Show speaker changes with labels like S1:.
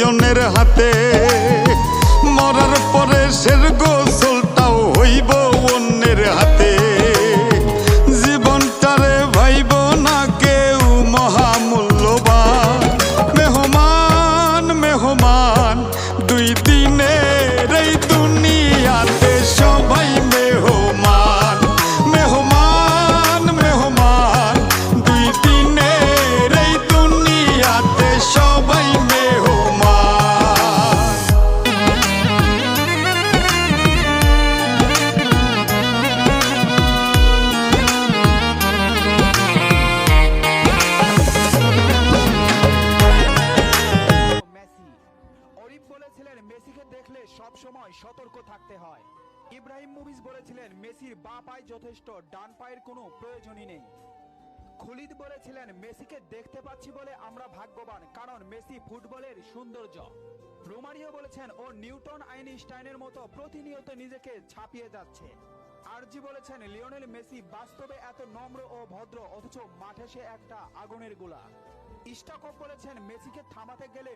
S1: অন্যের হাতে, মরার পরে শের গোসলটাও হইব অন্যের হাতে। জীবনটারে ভাইব না কেউ মহামূল্যবান। মেহমান মেহমান দুই দিনের এই দুনিয়াতে সবাই মেহমান। মেহমান মেহমান দুই দিনের এই দুনিয়াতে সবাই মেহমান।
S2: বলেছিলেন মেসিকে দেখলে সব সময় সতর্ক থাকতে হয়। ইব্রাহিম মুভিজ বলেছিলেন মেসির বাঁ পায়ে যথেষ্ট, ডান পায়ের কোনো প্রয়োজনই নেই। খুলিদ বলেছিলেন মেসিকে দেখতে পাচ্ছি বলে আমরা ভাগ্যবান, কারণ মেসি ফুটবলের সৌন্দর্য। রোমারিও বলেছেন ও নিউটন আইনস্টাইনের মতো প্রতিনিয়ত নিজেকে ছাপিয়ে যাচ্ছে। আরজি বলেছেন লিওনেল মেসি বাস্তবে এত নম্র ও ভদ্র, অথচ মাঠে সে একটা আগুনের গোলা। ইস্টাকপ বলেছেন মেসিকে থামাতে গেলে